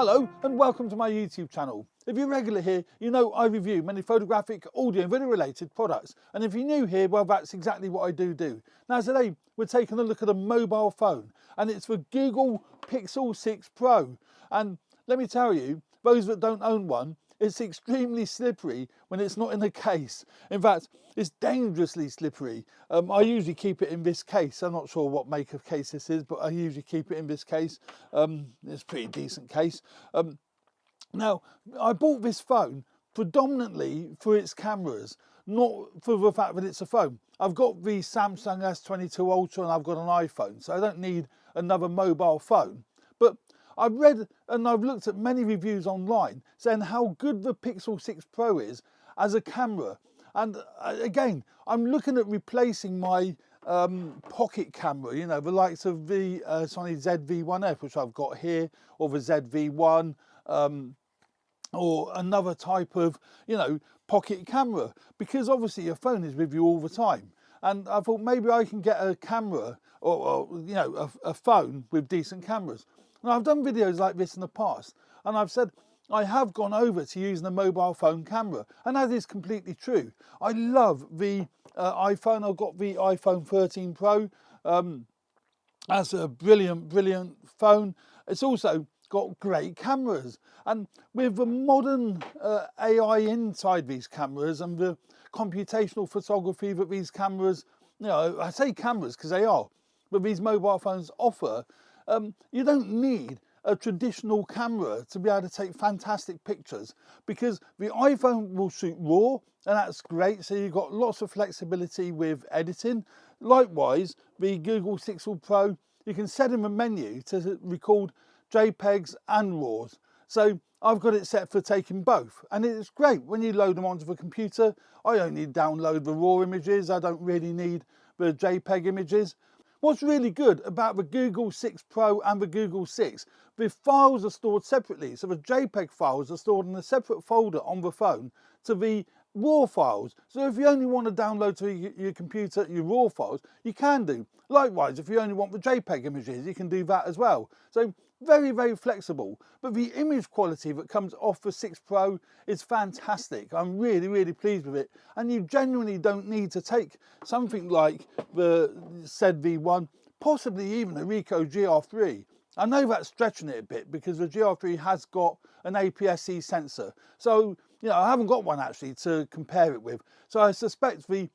Hello and welcome to my YouTube channel. If you're regular here, you know I review many photographic, audio and video related products, and if you're new here, well, that's exactly what I do. Now today we're taking a look at a mobile phone, and it's the Google Pixel 6 Pro, and let me tell you, those that don't own one, it's extremely slippery when it's not in a case. In fact, it's dangerously slippery. I usually keep it in this case. I'm not sure what make of case this is, but I usually keep it in this case. It's a pretty decent case. Now, I bought this phone predominantly for its cameras, not for the fact that it's a phone. I've got the Samsung S22 Ultra and I've got an iPhone, so I don't need another mobile phone. But I've read and I've looked at many reviews online saying how good the Pixel 6 Pro is as a camera. And again, I'm looking at replacing my pocket camera, you know, the likes of the Sony ZV-1F, which I've got here, or the ZV-1, or another type of, you know, pocket camera, because obviously your phone is with you all the time. And I thought maybe I can get a camera or you know, a phone with decent cameras. And I've done videos like this in the past, and I've said I have gone over to using a mobile phone camera, and that is completely true. I love the iPhone. I've got the iPhone 13 Pro. That's a brilliant phone. It's also got great cameras, and with the modern AI inside these cameras and the computational photography that these cameras, you know, I say cameras because they are, but these mobile phones offer, you don't need a traditional camera to be able to take fantastic pictures, because the iPhone will shoot RAW, and that's great, so you've got lots of flexibility with editing. Likewise, the Google Pixel Pro, you can set in the menu to record JPEGs and RAWs. So I've got it set for taking both, and it's great when you load them onto the computer. I only download the RAW images, I don't really need the JPEG images. What's really good about the Google 6 Pro and the Google 6, the files are stored separately. So the JPEG files are stored in a separate folder on the phone to the RAW files. So if you only want to download to your computer your RAW files, you can do. Likewise, if you only want the JPEG images, you can do that as well. So very flexible. But the image quality that comes off the 6 Pro is fantastic. I'm really pleased with it. And you genuinely don't need to take something like the ZV-1, possibly even a Ricoh GR3. I know that's stretching it a bit because the GR3 has got an APS-C sensor. So, you know, I haven't got one actually to compare it with. So I suspect the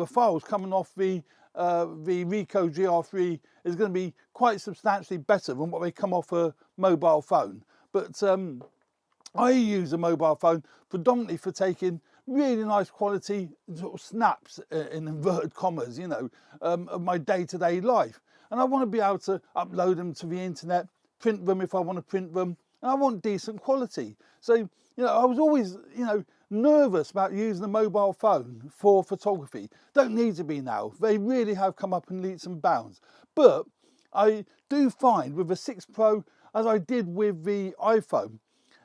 files coming off the Ricoh GR3 is going to be quite substantially better than what they come off a mobile phone. But I use a mobile phone predominantly for taking really nice quality sort of snaps, in inverted commas, you know, of my day-to-day life. And I want to be able to upload them to the internet, print them if I want to print them, and I want decent quality. So, you know, I was always, you know, nervous about using a mobile phone for photography. Don't need to be now. They really have come up in leaps and bounds. But I do find with the 6 Pro, as I did with the iPhone,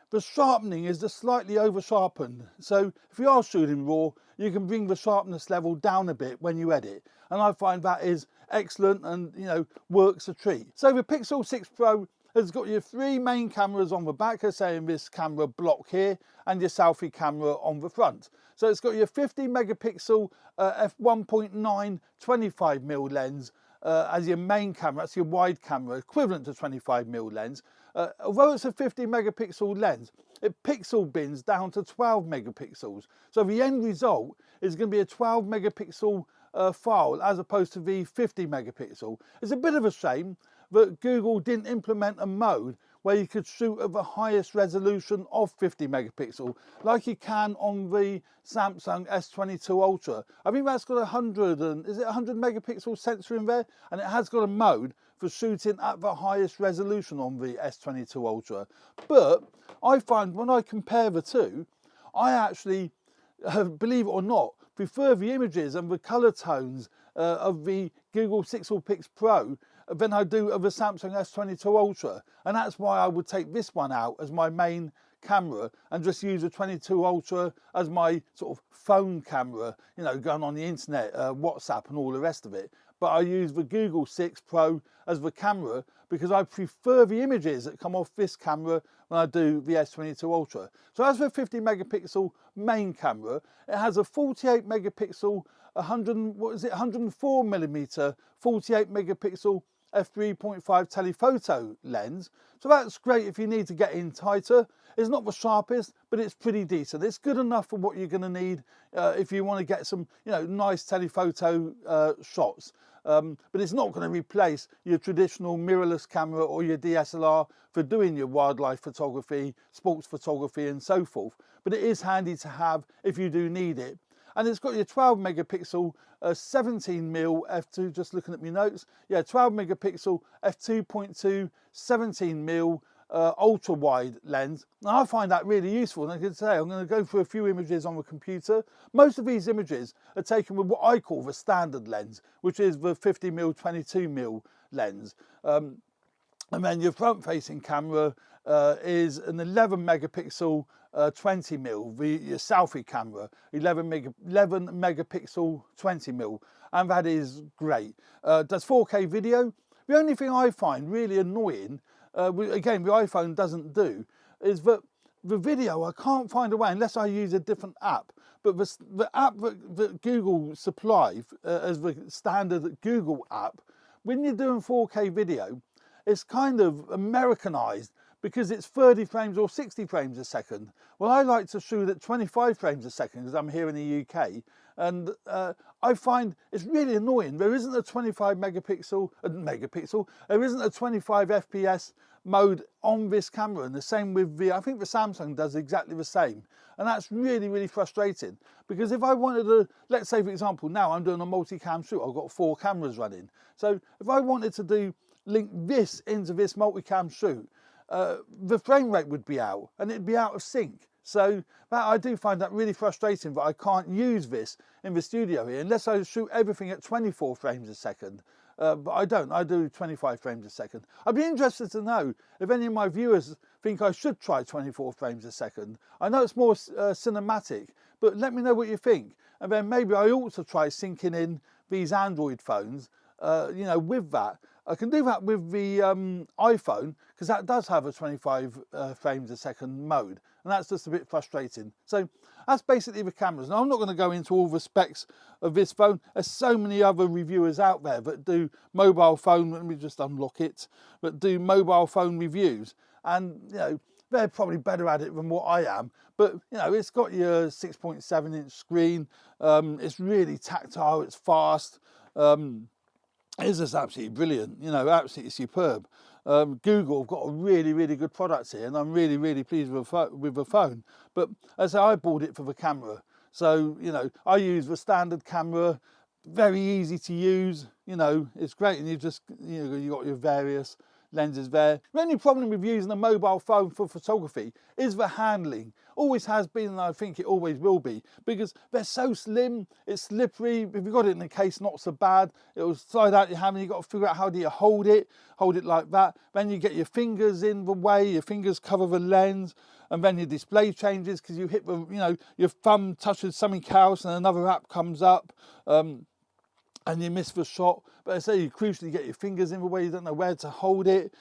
the sharpening is just slightly over sharpened. So if you are shooting RAW, you can bring the sharpness level down a bit when you edit. And I find that is excellent and, you know, works a treat. So the Pixel 6 Pro has got your 3 main cameras on the back, as say in this camera block here, and your selfie camera on the front. So it's got your 50 megapixel f1.9 25mm lens as your main camera. That's your wide camera, equivalent to 25mm lens. Although it's a 50 megapixel lens, it pixel bins down to 12 megapixels. So the end result is going to be a 12 megapixel file as opposed to the 50 megapixel. It's a bit of a shame that Google didn't implement a mode where you could shoot at the highest resolution of 50 megapixel like you can on the Samsung S22 Ultra. I think that's got 100 megapixel sensor in there, and it has got a mode for shooting at the highest resolution on the S22 Ultra. But I find when I compare the two, I actually, believe it or not, prefer the images and the color tones of the Google Pixel Pro than I do of the Samsung S22 Ultra, and that's why I would take this one out as my main camera and just use the 22 Ultra as my sort of phone camera, you know, going on the internet, WhatsApp and all the rest of it. but I use the Google 6 Pro as the camera because I prefer the images that come off this camera when I do the S22 Ultra. So as the 50 megapixel main camera, it has a 48 megapixel 104 millimeter 48 megapixel f3.5 telephoto lens. So that's great if you need to get in tighter. It's not the sharpest, but it's pretty decent. It's good enough for what you're going to need if you want to get some, nice telephoto shots. But it's not going to replace your traditional mirrorless camera or your DSLR for doing your wildlife photography, sports photography and so forth. But it is handy to have if you do need it. And it's got your 12 megapixel 17mm f2, just looking at my notes. Yeah, 12 megapixel f2.2 17mm ultra wide lens. Now I find that really useful, and I can say I'm going to go through a few images on the computer. Most of these images are taken with what I call the standard lens, which is the 50mm 22mm lens. And then your front facing camera is an 11 megapixel 20mm, your selfie camera, 11 megapixel 20mm, and that is great. Does 4K video. The only thing I find really annoying, again the iPhone doesn't do, is that the video I can't find a way unless I use a different app. But the app that Google supply as the standard Google app, when you're doing 4K video, it's kind of Americanized because it's 30 frames or 60 frames a second. Well, I like to shoot at 25 frames a second because I'm here in the UK, and I find it's really annoying. There isn't a 25 megapixel, there isn't a 25 FPS mode on this camera, and the same with I think the Samsung does exactly the same. And that's really, really frustrating because if I wanted to, let's say for example, now I'm doing a multi-cam shoot, I've got 4 cameras running. So if I wanted to link this into this multi-cam shoot, the frame rate would be out and it'd be out of sync. So I do find that really frustrating that I can't use this in the studio here unless I shoot everything at 24 frames a second. But I don't, I do 25 frames a second. I'd be interested to know if any of my viewers think I should try 24 frames a second. I know it's more cinematic, but let me know what you think. And then maybe I ought to try syncing in these Android phones, with that. I can do that with the iPhone because that does have a 25 frames a second mode, and that's just a bit frustrating. So that's basically the cameras. Now I'm not going to go into all the specs of this phone. There's so many other reviewers out there that do mobile phone, let me just unlock it, that do mobile phone reviews, and they're probably better at it than what I am. But it's got your 6.7 inch screen, it's really tactile, it's fast. It's just absolutely brilliant, absolutely superb. Google have got a really, really good product here, and I'm really, really pleased with the phone. But as I say, I bought it for the camera. So, I use the standard camera, very easy to use, it's great. And you've got your various lenses there. The only problem with using a mobile phone for photography is the handling. Always has been, and I think it always will be, because they're so slim, it's slippery. If you've got it in a case, not so bad. It'll slide out your hand and you've got to figure out how do you hold it like that. Then you get your fingers in the way, your fingers cover the lens, and then your display changes because you hit your thumb touches something else and another app comes up. And you miss the shot. But I say you crucially get your fingers in the way, you don't know where to hold it.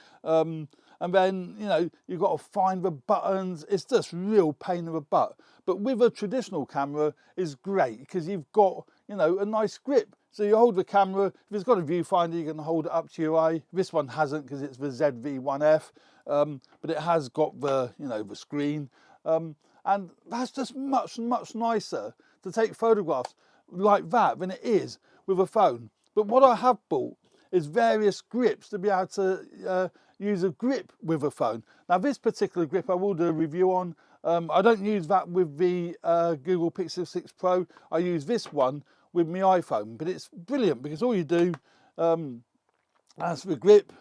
And then, you've got to find the buttons. It's just real pain in the butt. But with a traditional camera, it's great because you've got, a nice grip. So you hold the camera, if it's got a viewfinder, you can hold it up to your eye. This one hasn't because it's the ZV-1F, but it has got the, the screen. And that's just much, much nicer to take photographs like that than it is with a phone. But what I have bought is various grips to be able to use a grip with a phone. Now this particular grip I will do a review on. I don't use that with the Google Pixel 6 Pro. I use this one with my iPhone, but it's brilliant because all you do, that's the grip,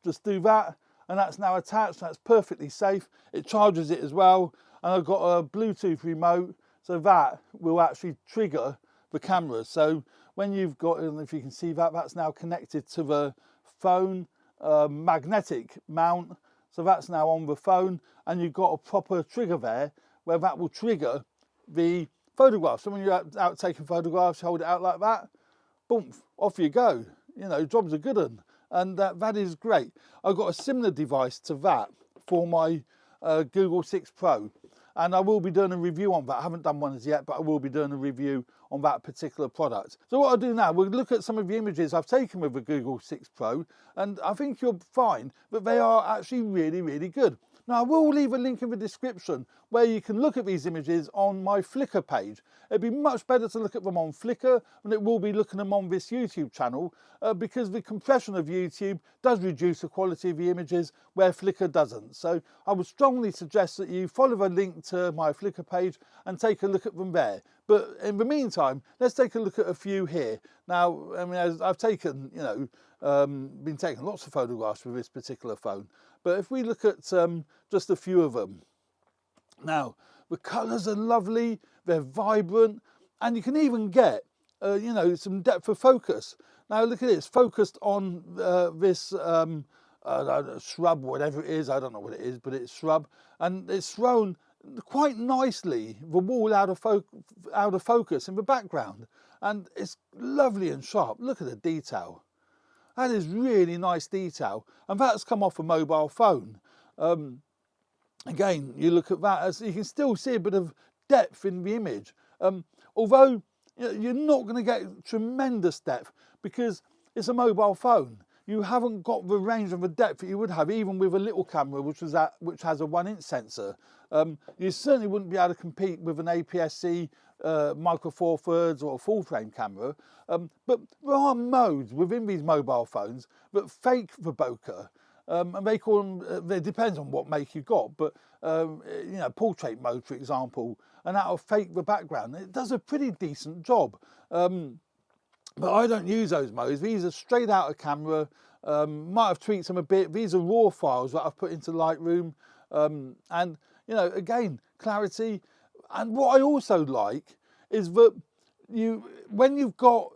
just do that, and that's now attached. That's perfectly safe. It charges it as well, and I've got a Bluetooth remote, so that will actually trigger the camera. So when you've got, and if you can see that, that's now connected to the phone magnetic mount. So that's now on the phone, and you've got a proper trigger there where that will trigger the photograph. So when you're out taking photographs, you hold it out like that, boom, off you go. You know, job's a good one. And that is great. I've got a similar device to that for my Google 6 Pro. And I will be doing a review on that. I haven't done one as yet, but I will be doing a review on that particular product. So what I'll do now, we'll look at some of the images I've taken with the Google 6 Pro, and I think you'll find that they are actually really, really good. Now, I will leave a link in the description where you can look at these images on my Flickr page. It'd be much better to look at them on Flickr than it will be looking at them on this YouTube channel because the compression of YouTube does reduce the quality of the images where Flickr doesn't. So I would strongly suggest that you follow the link to my Flickr page and take a look at them there. But in the meantime, let's take a look at a few here. Now, I mean, I've taken, you know, been taking lots of photographs with this particular phone. But if we look at just a few of them. Now, the colours are lovely, they're vibrant, and you can even get, you know, some depth of focus. Now, look at this, focused on this shrub, whatever it is, I don't know what it is, but it's shrub, and it's thrown quite nicely, the wall out of focus in the background, and it's lovely and sharp. Look at the detail. That is really nice detail, and that's come off a mobile phone. Again, you look at that, as you can still see a bit of depth in the image. Although you're not going to get tremendous depth because it's a mobile phone. You haven't got the range and the depth that you would have even with a little camera which has a 1-inch sensor. You certainly wouldn't be able to compete with an APS-C micro four thirds or a full frame camera. But there are modes within these mobile phones that fake the bokeh. And they call them, it depends on what make you've got, but you know, portrait mode, for example, and that'll fake the background. It does a pretty decent job. But I don't use those modes. These are straight out of camera. Might have tweaked them a bit. These are raw files that I've put into Lightroom. And, you know, again, clarity. And what I also like is that when you've got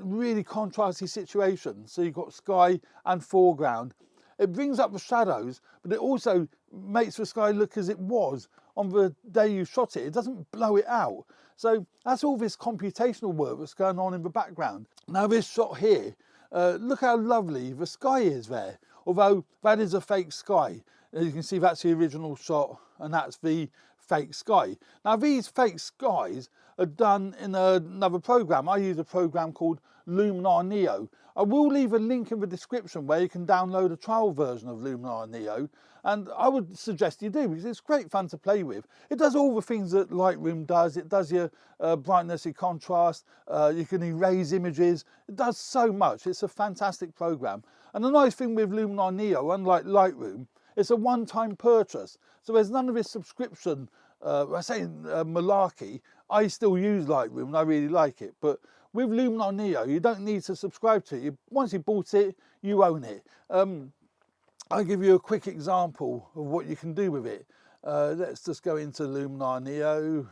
really contrasty situations, so you've got sky and foreground, it brings up the shadows, but it also makes the sky look as it was on the day you shot it. It doesn't blow it out. So that's all this computational work that's going on in the background. Now this shot here, look how lovely the sky is there. Although that is a fake sky. As you can see, that's the original shot and that's the fake sky. Now these fake skies are done in another program. I use a program called Luminar Neo. I will leave a link in the description where you can download a trial version of Luminar Neo, and I would suggest you do because it's great fun to play with. It does all the things that Lightroom does. It does your brightness, your contrast, you can erase images. It does so much. It's a fantastic program. And the nice thing with Luminar Neo, unlike Lightroom, it's a one-time purchase. So there's none of this subscription, I say malarkey. I still use Lightroom and I really like it, but with Luminar Neo, you don't need to subscribe to it. Once you bought it, you own it. I'll give you a quick example of what you can do with it. Let's just go into Luminar Neo.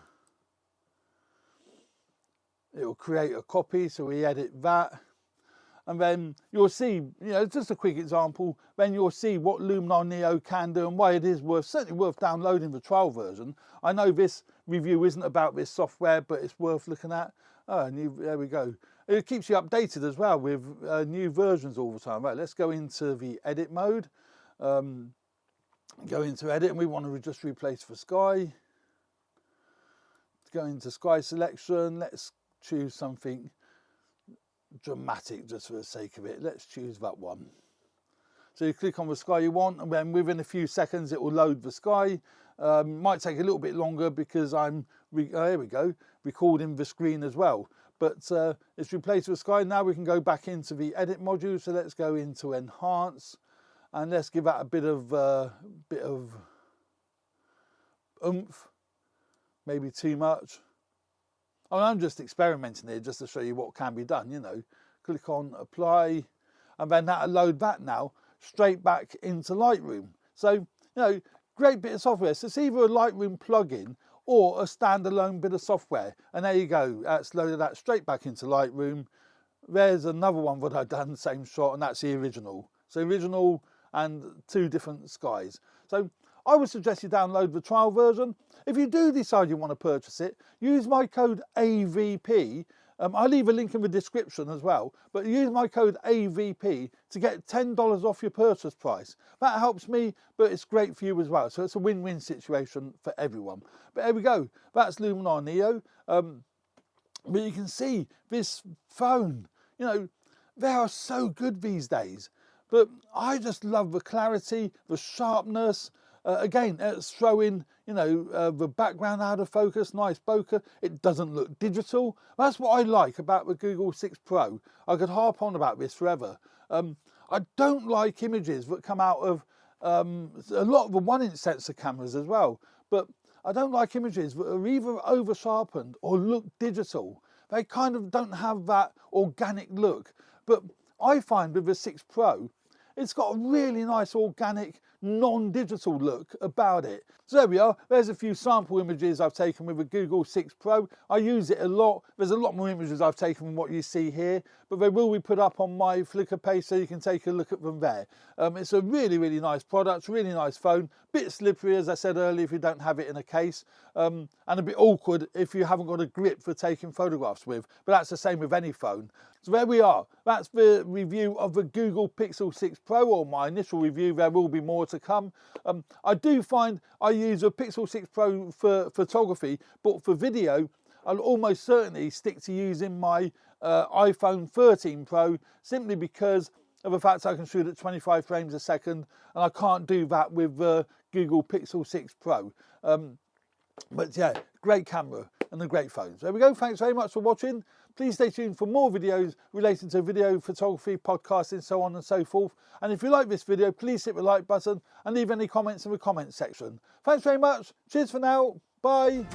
It will create a copy, so we edit that. And then you'll see, you know, just a quick example, then you'll see what Luminar Neo can do and why it is certainly worth downloading the trial version. I know this review isn't about this software, but it's worth looking at. Oh, there we go. It keeps you updated as well with new versions all the time. Right, let's go into the edit mode. Go into edit, and we want to just replace the sky. Go into sky selection. Let's choose something dramatic just for the sake of it. Let's choose that one. So you click on the sky you want, and then within a few seconds it will load the sky. Might take a little bit longer because I'm here we go, recording the screen as well. But it's replaced with sky. Now we can go back into the edit module. So let's go into enhance, and let's give that a bit of oomph. Maybe too much. I mean, I'm just experimenting here just to show you what can be done. You know, click on apply, and then that'll load that now straight back into Lightroom. So, you know, great bit of software. So it's either a Lightroom plugin or a standalone bit of software. And there you go. That's loaded that straight back into Lightroom. There's another one that I've done, same shot, and that's the original. So original and two different skies. So I would suggest you download the trial version. If you do decide you want to purchase it, use my code AVP I'll leave a link in the description as well, but use my code AVP to get $10 off your purchase price. That helps me, but it's great for you as well. So it's a win-win situation for everyone. But there we go. That's Luminar Neo. But you can see this phone, you know, they are so good these days. But I just love the clarity, the sharpness. Again, it's throwing, you know, the background out of focus, nice bokeh. It doesn't look digital. That's what I like about the Google 6 Pro. I could harp on about this forever. I don't like images that come out of a lot of the 1-inch sensor cameras as well. But I don't like images that are either over sharpened or look digital. They kind of don't have that organic look. But I find with the 6 Pro, it's got a really nice organic, non-digital look about it. So there we are. There's a few sample images I've taken with the Google 6 Pro. I use it a lot. There's a lot more images I've taken than what you see here, but they will be put up on my Flickr page so you can take a look at them there. It's a really, really nice product, really nice phone. Bit slippery, as I said earlier, if you don't have it in a case, and a bit awkward if you haven't got a grip for taking photographs with, but that's the same with any phone. So there we are. That's the review of the Google Pixel 6 Pro, or my initial review. There will be more to come. I do find I use a Pixel 6 Pro for photography, but for video, I'll almost certainly stick to using my iPhone 13 Pro, simply because of the fact I can shoot at 25 frames a second, and I can't do that with the Google Pixel 6 Pro. But yeah, great camera and a great phone. So there we go. Thanks very much for watching. Please stay tuned for more videos related to video, photography, podcasting, so on and so forth. And if you like this video, please hit the like button and leave any comments in the comments section. Thanks very much. Cheers for now. Bye.